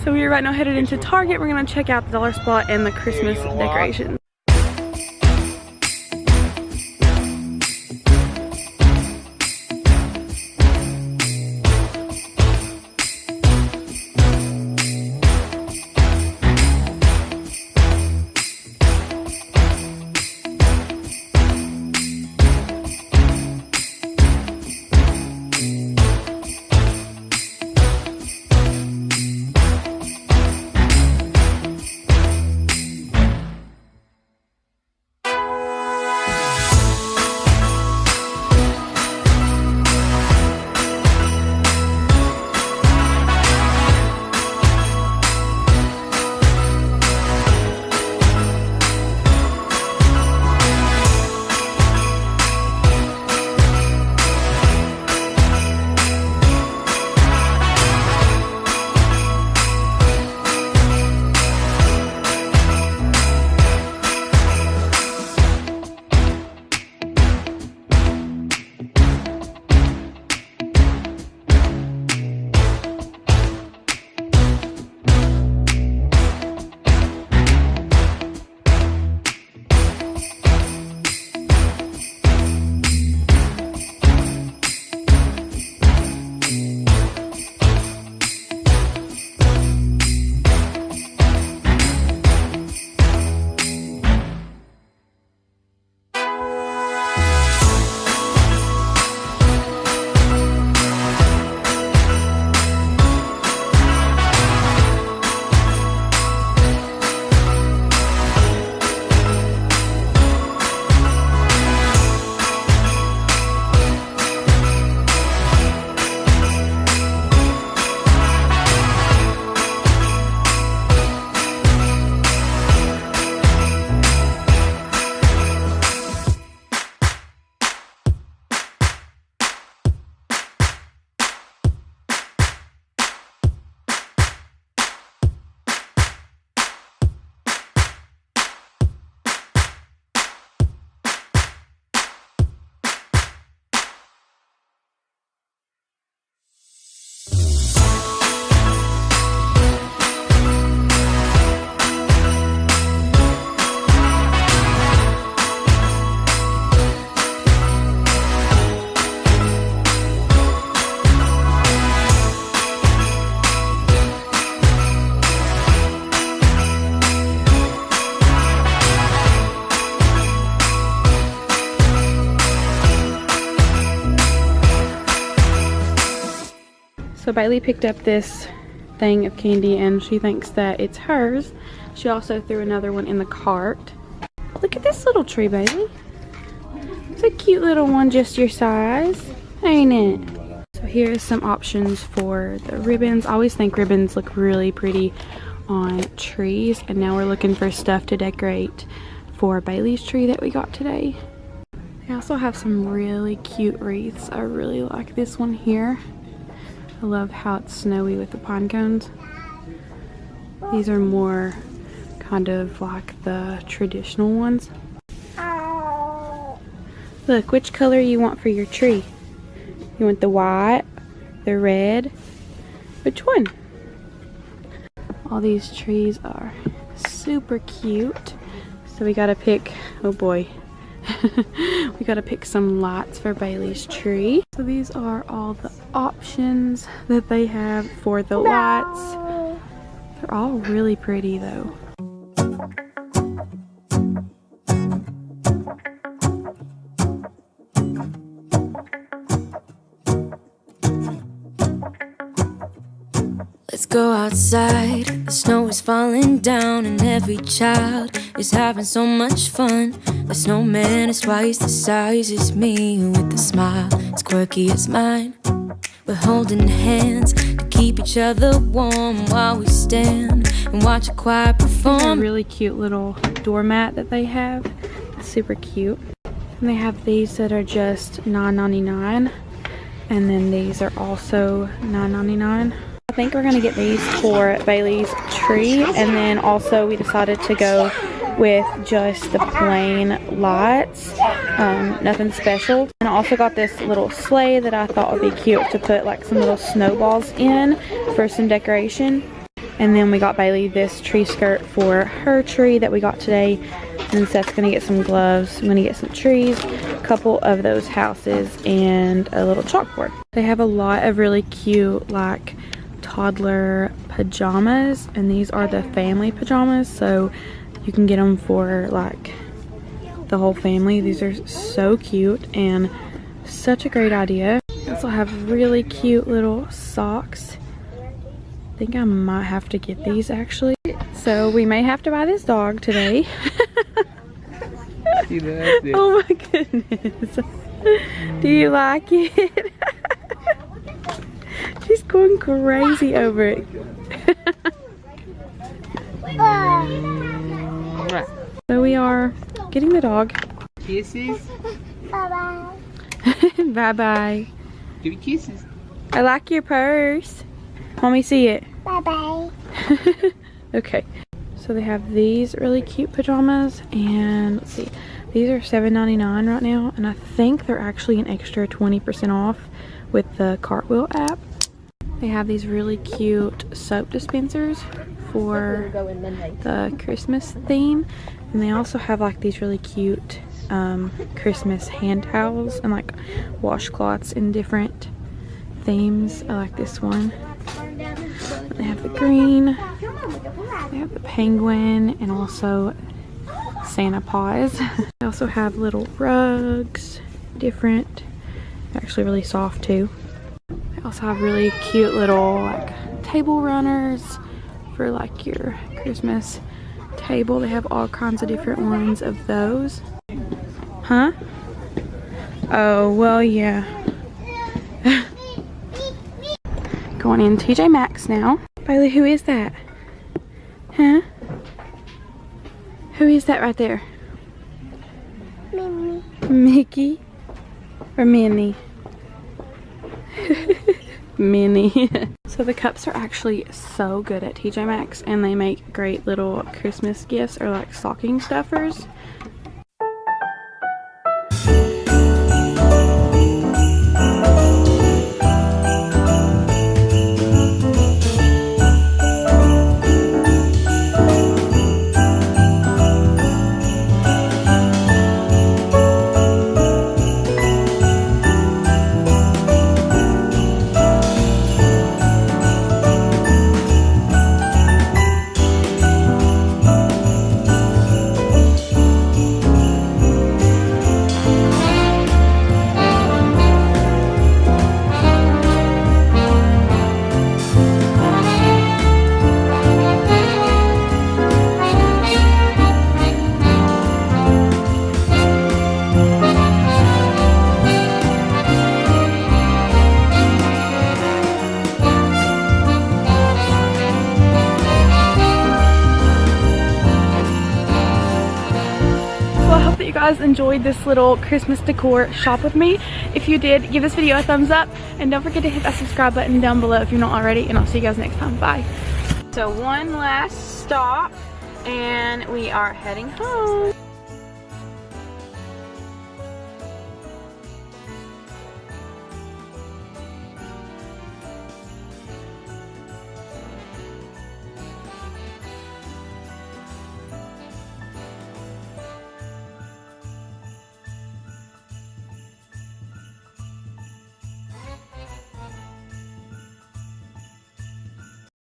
So we are right now headed into Target. We're gonna check out the dollar spot and the Christmas decorations. So Baylee picked up this thing of candy and she thinks that it's hers. She also threw another one in the cart. Look at this little tree, Baylee. It's a cute little one, just your size, ain't it? So here is some options for the ribbons. I always think ribbons look really pretty on trees, and now we're looking for stuff to decorate for Baylee's tree that we got today. They also have some really cute wreaths. I really like this one here. I love how it's snowy with the pine cones. These are more kind of like the traditional ones. Look, which color you want for your tree? You want the white, the red? Which one? All these trees are super cute. So we gotta pick, oh boy. We gotta pick some lights for Baylee's tree. So these are all the options that they have for the lights. They're all really pretty though. Let's go outside, the snow is falling down and every child is having so much fun. The snowman is twice the size as me, with a smile as quirky as mine. We're holding hands to keep each other warm while we stand and watch a choir perform. A really cute little doormat that they have. It's super cute. And they have these that are just $9.99, and then these are also $9.99. I think we're gonna get these for Baylee's tree, and then also we decided to go with just the plain lights, nothing special. And I also got this little sleigh that I thought would be cute to put like some little snowballs in for some decoration. And then we got Baylee this tree skirt for her tree that we got today. And Seth's gonna get some gloves. I'm gonna get some trees, a couple of those houses, and a little chalkboard. They have a lot of really cute like toddler pajamas, and these are the family pajamas, so you can get them for like the whole family. These are so cute and such a great idea. They also have really cute little socks. I think I might have to get these actually. So we may have to buy this dog today. Oh my goodness. Do you like it? She's going crazy over it. So we are getting the dog. Kisses. Bye-bye. Bye-bye. Give me kisses. I like your purse. Let me see it. Bye-bye. Okay. So they have these really cute pajamas, and let's see. These are $7.99 right now, and I think they're actually an extra 20% off with the Cartwheel app. They have these really cute soap dispensers for the Christmas theme, and they also have like these really cute Christmas hand towels and like washcloths in different themes. I like this one. They have the green, they have the penguin, and also Santa paws. They also have little rugs, different. They're actually really soft too. They also have really cute little like table runners for like your Christmas table. They have all kinds of different ones of those. Huh? Oh, well, yeah. Going in Tjmaxx now. Baylee, who is that? Huh? Who is that right there? Mimi. Mickey? Or Minnie? Minnie. So the cups are actually so good at Tjmaxx, and they make great little Christmas gifts or like stocking stuffers. Guys enjoyed this little Christmas decor shop with me. If you did, give this video a thumbs up, and don't forget to hit that subscribe button down below if you're not already, and I'll see you guys next time. Bye. So one last stop and we are heading home.